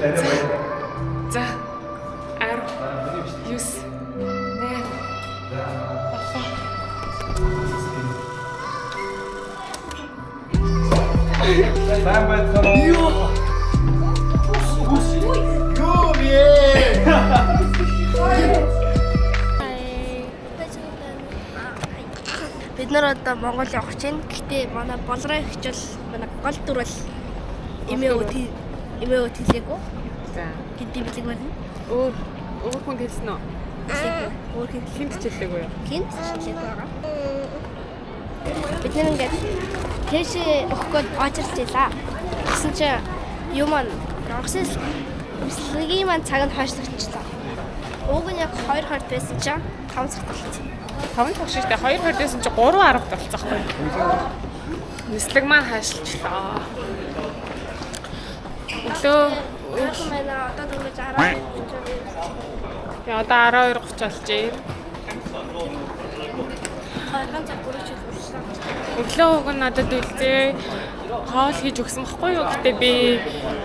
За 10 9 Сайн байцгаана уу? Юу бэ? Бид нар одоо Монгол явах гэж байна. Гэхдээ манай болроо ихч бол манай гол дүр бол эмээ өвд хэлээгүй. За. Хэдий билег байна. Өөр хүн хэлсэн үү? Өөр Хинт хэллээгүй юу? хинт хэлээд байгаа. Бид нар ингээд тэшээ өгөхөд очирч илаа. Гэсэн чинь юу маань онгоцны эслэгийн маань цаг нь хойшлогчлаа. Уг нь яг 2:20 байсан чинь 5 цаг болчихсон. 5 цаг шүү дээ. 2:20 дэсэн чи 3:10 болцсоохгүй. Нислэг маань хаашилчлаа. Өглөө Манай одоо дөнгөж 12 тэгээ одоо 12:30 болчихъя. хайрхан цаг бүрэж хэлсэн. Өглөө уг нь надад үлзээ хоол хийж өгсөн байхгүй юу? Гэтэ би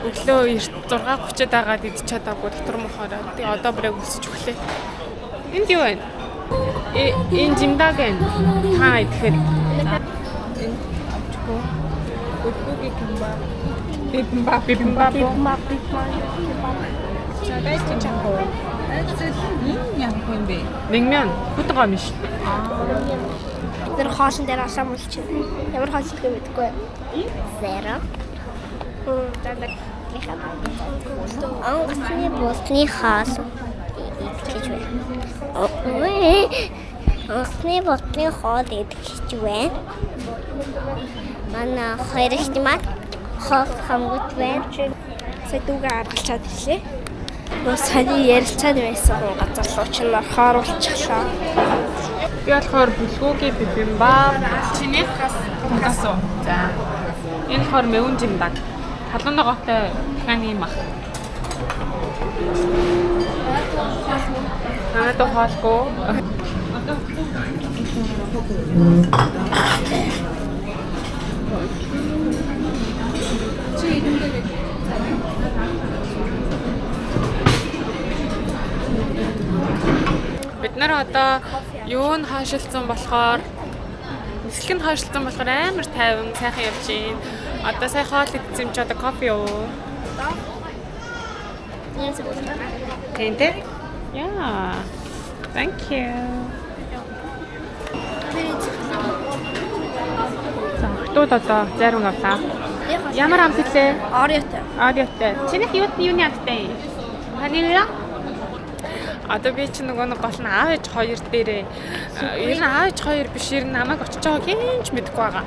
өглөө 6:30-д агаад идчихээд байгаагүй дотор мохороо. Тэгээ одоо бүрээ өсөж өглөө. Энд юу вэ? Энэ жимдаг энэ. Хаа идэхээр. Энэ авчгүй. Өдгөөгийн кимба. Бибимбап. За дайс чи чамхоо. 냉면. Бүтэн гом ш. Тэр хоолн дээр асаа мулчин. Ямар хоол гэх юм бэ? Зэро. Тадаг лиха. Онгоцны босны хоол. Идэж байна. Онгоцны босны хоол идэж байна. Манай хоёр ихтэй маань хоол хамгууд байна. Сэдвүүгээ аргалчаад ирлээ. Нөө саяны ярилцаад байсан газар руу ч нөрхөөр болчихлоо. Би болохоор бүлгүүгийн бибимбап. Чиний тункасо. За. Энэ болохоор мэвэн жимдаг. Халуун ногоотой дахианы юм ах. Надад хоолгүй. Бид нар одоо юу нь хаашилсан болохоор нислэг нь хаашилсан болохоор амар тайван сайхан явж байна. Одоо сая хоол идсэн чи одоо кофе юу? Тэнтэй? Yeah. Thank you. За, хотод одоо зарим авлаа. Ямар амт хэлээ? Ориотой. Аудиотой. Чинийх юуны амттай? Ванила? Одоо би чи нөгөө нэг гол нь аав ээж хоёр дээрээ ер нь аав ээж хоёр биш ер нь намайг очиж байгааг хинч мэдэхгүй байгаа.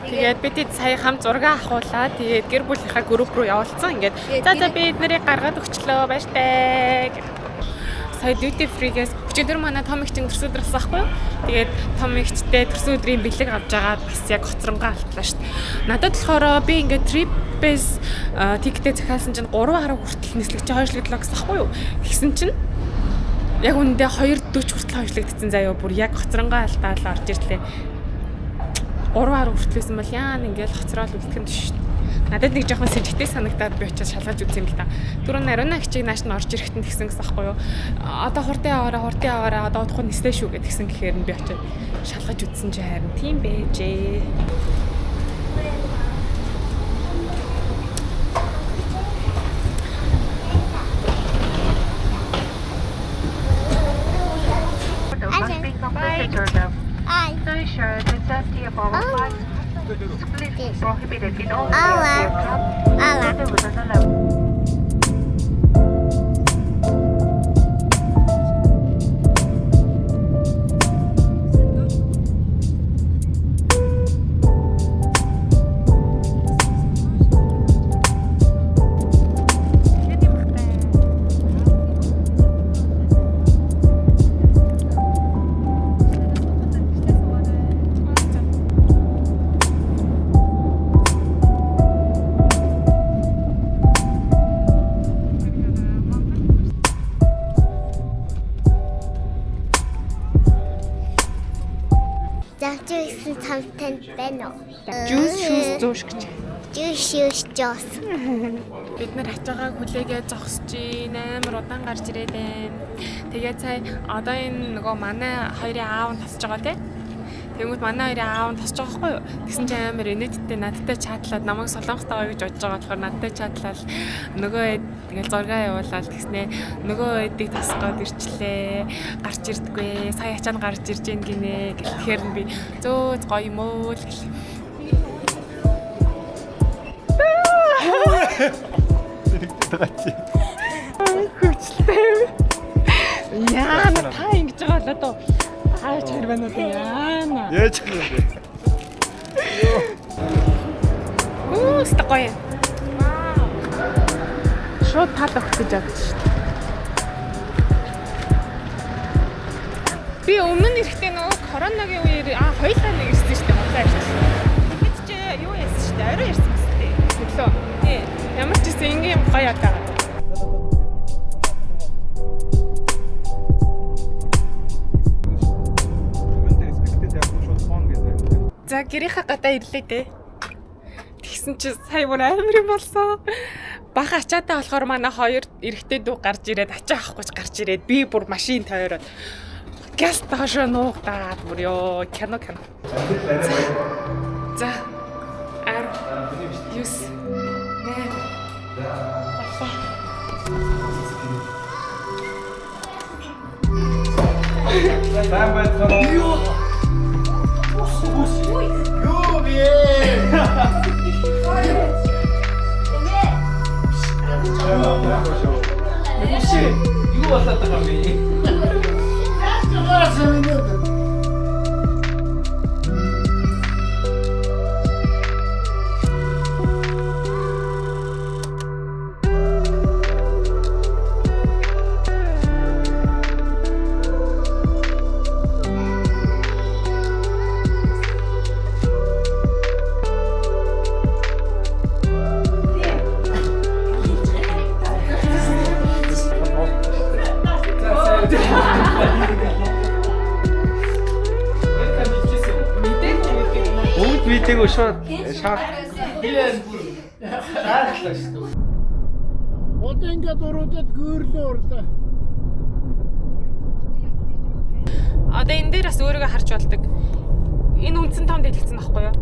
Тэгээд бид сая хам зураг авахуулаа. Тэгээд гэр бүлийнхаа групп руу явуулсан. Ингээд за бид нарыг гаргаад өгчлөө баяртай. Сая duty free-гээс өчигдөр манай том их чин төрсөн өдрөөс байхгүй юу? Тэгээд том ихтэй төрсөн өдрийн бэлэг авч агаад бас яг хоцронгаа алтлаа шүү дээ. Надад болохоор би ингээд trip-ээс тикетээ захиалсан чинь 3:10 хүртэл нислэг чи хойшлогдлоо гэсэн байхгүй юу? Тэгсэн чинь яг үндэ 2:40 хүртэл хойшлогдсон заяа бүр яг хоцронгаа алтаал орж ирлээ. 3:10 хүртлээсэн бол яа ингээл хоцроод үлдэх юм шүү дээ. Надад нэг жоохон сэжигтэй санагдаад би очиж шалгаж үзсэн юм л та. Түрүүн ариуна хичээг нааш нь орж ирэхэд нь тэгсэн гэсэн байхгүй юу? Одоо хурдан аваараа одоо удахгүй нислээ шүү гэдгсэн гэхээр нь би очиж шалгаж үзсэн чи харин тийм байжээ. So sure the safety of our flight completely prohibited in all aircraft. Жуус танд байна уу? Juice зууш гэж. Жөөс. Бид нар ачаагаа хүлээгээ зогсож ийн амар удаан гарч ирээд байна. Тэгээд сая одоо энэ нөгөө манай хоёрын аав нь тасж байгаа тий. Тэгмэд манай хоёрын аав нь тасж байгаа хгүй юу? Тэгсэн чинь амар инээдтэй надтай чатлаад намайг солонгостой гэж бодож байгаа болохоор надтай чатлал нөгөө тэгэл зургаа явуулаад тэгснэ нөгөө эдийг тасгаад ирчлээ. Гарч ирдэггүй. Сая ачаанд гарч ирж гин гинэ. Тэгэхээр би зөө гоё юм уу л гэл. Хүчтэй. Яа, та ингэж байгаа л одоо аач хэр байна уу яана. Яаж юм бэ? Стакой. Шууд тал өгчөж явж шүү дээ. Би өмнө нь ирэхдээ нөгөө коронагийн үеэр хоёулаа нэг ирсэн шүү дээ. Монголоо ирсэн. Тэгэд чи юу яасан шүү дээ. Орой ирсэн гэсэн дээ. Тэглөө. Тий. Ямар ч гэсэн ингийн юм гоё одоо. За гэрийнхаа гадаа ирлээ дээ. Тэгсэн чи сая бүр амар юм болсон. Бага ачаатай болохоор манай хоёр эрэгтэй дүү гарч ирээд ачаа авахгүйч гарч ирээд би бүр машин тойроод газ таашаа нуугдаад бүр ёо кино. За. Ар. Юс. Сайн байцгаана уу? Юу вэ? Юу болоод байгаа юм бэ? Видео шууд шаа. Шаардлаа шүү дээ. Одоо ингээд уруудад гүйрлээ урлаа. Одоо энэ дээр бас өөрийгөө харж болдог. Энэ үндсэн том дэлгэцэн баггүй юу?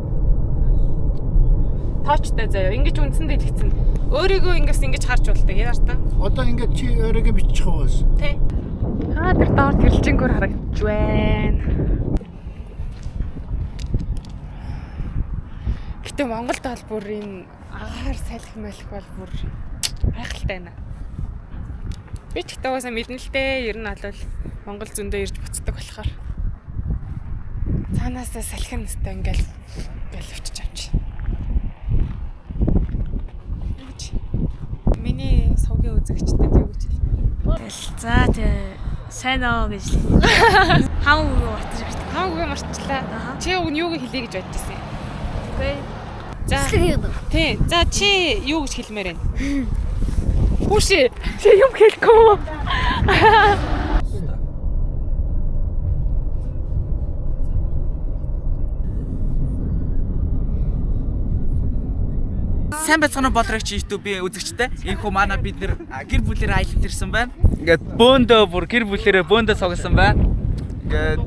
Тоочтой заяа. Ингэж үндсэн дэлгэцэн. Өөрийгөө ингэж харж болдог. Яар та? Одоо ингээд чи өөрийгөө бичих уус. Тий. Тэр доор тэрэлжингөр харагдаж байна. Гэтэ Монголд бол бүр энэ агаар салхи малх бол бүр гайхалтай байна. Би ч гэдэг уусаа мэднэ л дээ. Ер нь бол Монгол зөндөө ирж буцдаг болохоор. Цаанаасаа салхин нэстэй ингээл өвчж авч. Миний сувгийн үзэгчтэй юу гэж хэлмээр. За тэгээ сайн аа гэж хэлээ. Хамаагүй мартчихсан. Хамаагүй марчлаа. Чи юу хэлье гэж бодож байсан юм? Үгүй. За. Тий. За чи юу гэж хэлмээр байна? Хүүшээ. Чи юм хэлэхгүй. Сайн байцгаана бодрогч YouTube-ийн үзэгчтэй. Энэхүү манай бид нэр гэр бүлээр аялалд ирсэн байна. Ингээд бөөндөө бүр гэр бүлээрээ бөөндөө цогсон байна. Ингээд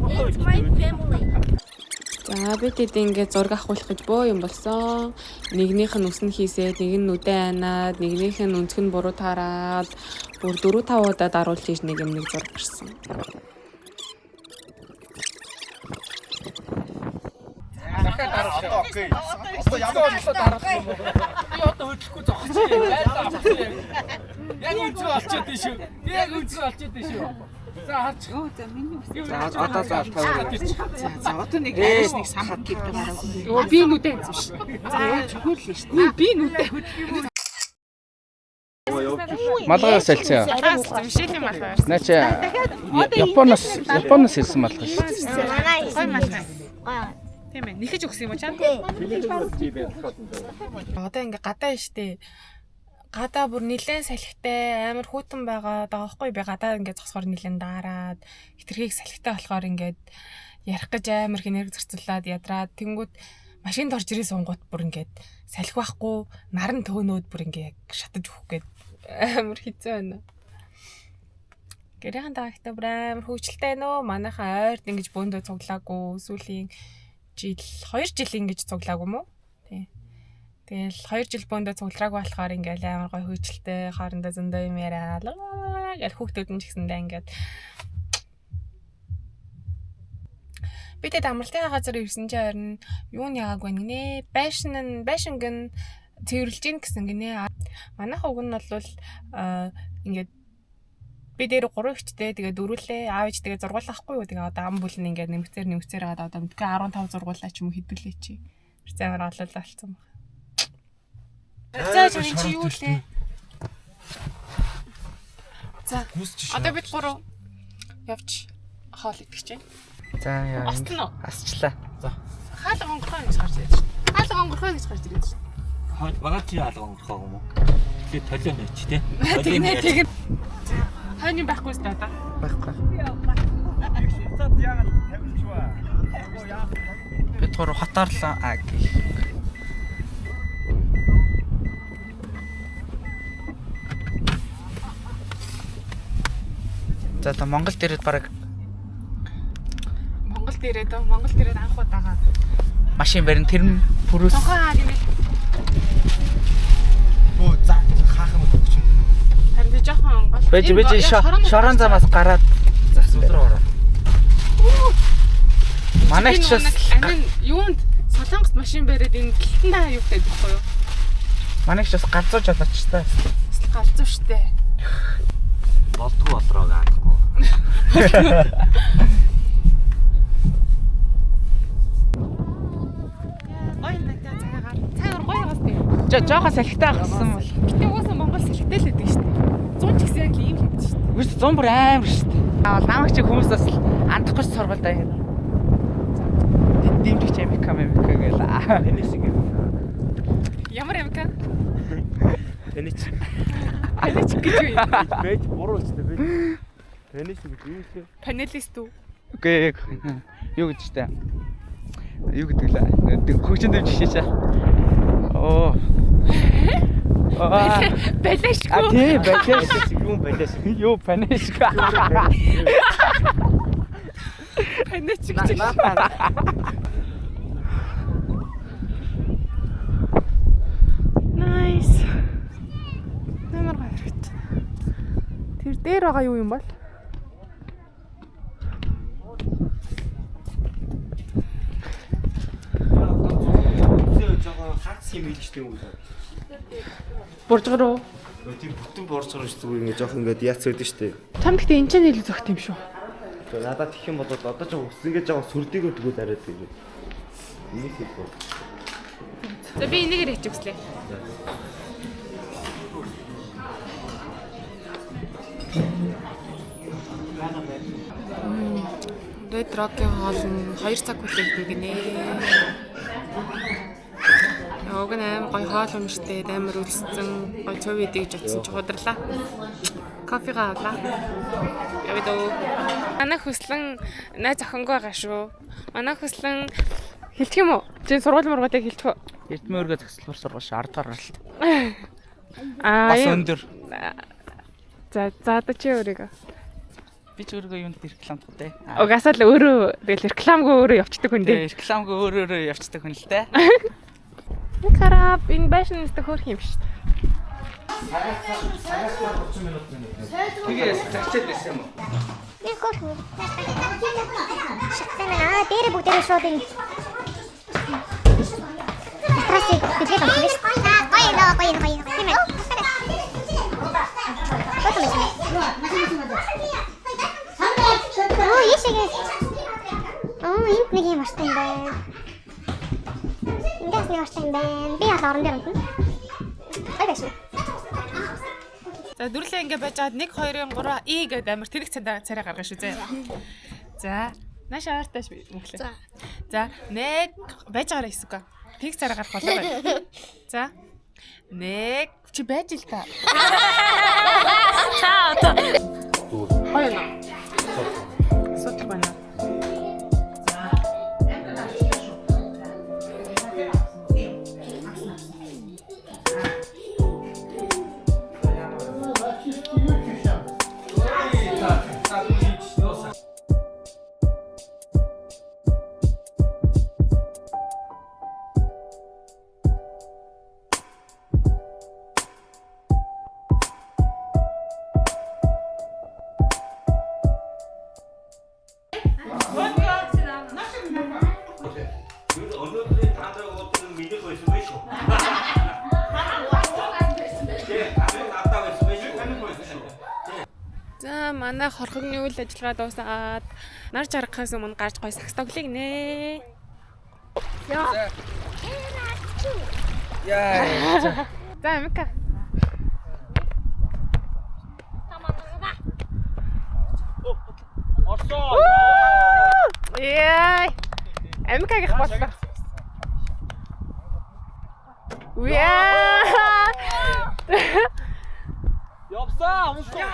За бид ингээд зураг авах гэж бөө юм болсон. Нэгнийх нь үснэ хийсээд, нэг нь нүдэ анаад, нэгнийх нь өнцг нь буруу таараад, бүр 4-5 удаа даруулж хийж нэг зураг гарсан. Окей. Одоо дарах юм уу? би одоо хөдлөхгүй зогсож байна. Яг үнцгөө олчоод дээ шүү. Би яг үнцгөө олчоод дээ шүү. За харч. За миний үс. За одоо За одоо нэг хайш нэг самбар гэдэг гараа. Өө би нүдэ анцсан ш. За чөхөрлөө шүү дээ. Би нүдэ. Малгай салцсан. Мишель юм байна. Начи Японоос ирсэн малгай шүү. Гой малгай. Тийм ээ. Нэхэж өгсөн юм уу чам? Одоо ингээ гадаа штэ. Гадаа бүр нилээн салхитай амар хүүтэн байгаа даахгүй би гадаа ингээ зогсохоор нилээн даарад хитрхийг салхитай болохоор ингээд ярих гэж амар хинэрэг зарцуулаад ядраад тэнгүүд машинд орж ирээ сунгууд бүр ингээд салхи байхгүй наран төөнөөд бүр ингээд шатаж өгөх гээд амар хэцүү байна. Гэрийн дагахтай бүр амар хөвгчлээ нөө. Манайхаа ойрд ингэж бөөндөө цуглаагүй. Сүүлийн жил 2 жил ингэж цуглаагүй мó. Тий. Тэгэл 2 жил бөөндөө цуглаагүй болохоор ингээл амар гой хөвгчлээ хоорондоо зөндөө юм яриа. Гэл хүүхдүүд нь ч гэсэндээ ингээд бидэд амралтын газар ирсэн чинь харин юу нь яагаагүй нэ. Байшинг нь цэвэрлж гин гэсэн гинэ. Манайх уг нь бол ингээд би дээр 3 ихтэй тэгээ дөрүүлээ аав ээж тэгээ зургуулахгүй юу тэгээ одоо ам бүлэн ингээд нэмэгцээр байгаа одоо мэдгүй 15 зургуулаа ч юм уу хэдүүлээ чи. Тэр амар олол болсон байна. За чи юу лээ? За одоо бид 3 явж хоол идэх чинь. За яа. Асчлаа. За. Хаалга онгорхоо гэж гарч ирээд чинь. Хаалга онгорхоо гэж гарч ирээд чинь. Хойд багаж чи хаалга онгорхоо юм уу? Тэгээ толио нээч тий. Тэгээ. Хойны байхгүй шүү дээ. Байхгүй. Бид гур хатаарлаа гэх. За та Монгол дээрээ баг Монгол дээрээ анх удаага машин барин тэр пүрүүс. Тохоо гэмээ. Оо за хаахын өгч юм. Харин би жоохон онгол. Бэж шорон замаас гараад Зүг рүү ороо. манай ч амин юунд Солонгост машин бариад энэ гэлтэн даа юу гэдэг вэ? манай ч бас галзууж болооч та. Галзуу штэ. Болдгоо болроо гаахгүй. Ой надад цагаар гоё байгаас тий. Жохоо салхитай гасан бол. Гэтэ уусаа Монгол салхитай л байдаг штэ. 100 ч гэсэн яг ийм л байдаг штэ. Үгүй 100 бүр амар штэ. Намайг чи хүмүүс бас андахгүй сургуультай юм. Дэмжиж Америка гээл. Эний шиг юм. Ямар Америка? Эний чи. Алич гэж юу юм? Бэж буруу ч дээ. Эний шиг юу вэ? Панелист үү? Үгүй юу гэж штэ. Юу гэдэг лээ. Хөгжин дэмжиж шээ. Оо. Балешгүй. А тий балеш. Юу балеш? Юу панеш. Панеч гэж. Nice. Намар гарагт. Тэр дээр байгаа юу юм бол? Жогоо хагас юм ийчтэй юм уу? Боржгороо. Тийм бүтэн борцоор ш зүгээр ингэ жоох ингээд яац өгдөө штэ. Там гэхдээ энэ ч илүү зөгт юм шүү. Надад тэх юм бол одоо ч ус ингэ жоох сүрдийгөө тгүүд арайд гэж. Энийг хийх. За би энийгээр хийчих үслээ. Red Rock-ийн хоол нь 2 цаг хүлээгдэн гинэ. Уг нь аим гоё хоол өмштэй, амар үлссэн, гоё цов идэж утсан ч хударлаа. Кофега авлаа. Явъя дөө. Манай хөслөн найз охингүй байгаа шүү. Манай хөслөн хэлчих юм уу? Чи сургууль мургуудыг хэлчих үү? Эрдмийн өргөө загсалбар сургууль 10 дахь гаралт. Аа. Бас өндөр. За одоо чи өөрийгөө. Би ч өөрийгөө юунд рекламддаг те. Угаасаа л өөрөө тэгэл рекламгүй өөрөө явцдаг хүн дээ. Рекламгүй өөрөө явцдаг хүн л те. Нэг харап энэ байшинтай хөөх юм шүү дээ. Тэгээ загчаад байсан юм уу? Би хөөх. Шатана дээр бүгдээ шууд ин. Трасик бидлээ байна. Гоё. Оо ишээ. Оо энэ нэг юм аштай юм байна. Ингээс нэг аштай юм байна. Би яа орон дээр юм. Айдаш. За дүрлээ ингэ байж хаад 1 2 3 и гэдэг амар тэрэг царай гаргана шүү зэ. За наашаа арташ мөглөө. За 1 байж байгаараа хэсүүг. Тэрэг царай гарах болоо байна. За 1 чи байж л та. Чаа. Хоёно. Сот байна. За манай хорхогны үйл ажиллагаа дуусаад нар жаргахаас өмнө гарч гой сакс тоглоё гинэ. Яа. За Амика. Орсоо. Яй. Амикагийн бодлоо. Яа. Явсаа, амсаа.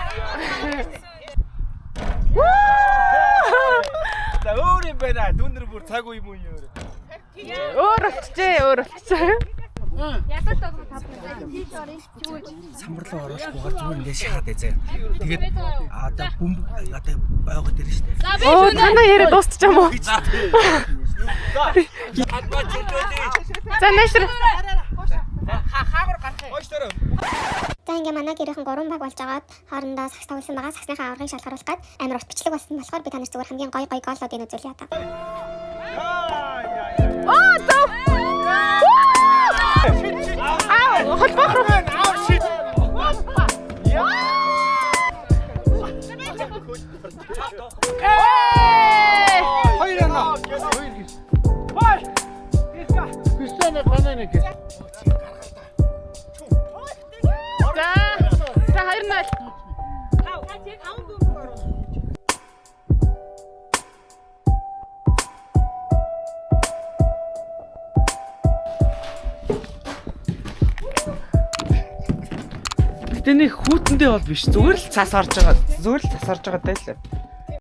За өөр юм байна. Дүнэр бүр цаг үе мөн юу. Өөр болчихжээ. Самбарлуу оруулахгүйгээр зүгээр ингээд шахаад байзаа. Тэгээд одоо бөмбөг одоо байгаад ирж штэ. Оо танаа яриа дуусчих юм уу? За нэшэр. Хаагар гарах. Ойштороо. За ингээ манай гэрийнхэн 3 баг болж агаад хоорондоо сакс тоглосон байгаа. Саксныхаа аврагыг шалгаруулах гээд амар урт бичлэг болсон болохоор би танаас зүгээр хамгийн гоё гоолуудыг үзүүлье одоо. Оо зөө. Хот бахруу. Shit. Хоёроо. Бай. Кристиана танаа гэж. За 2-0. Гэтэ нэг хүүтэндээ бол биш. Зүгээр л цас орж байгаа. Зүгээр л цас орж байгаа даа л.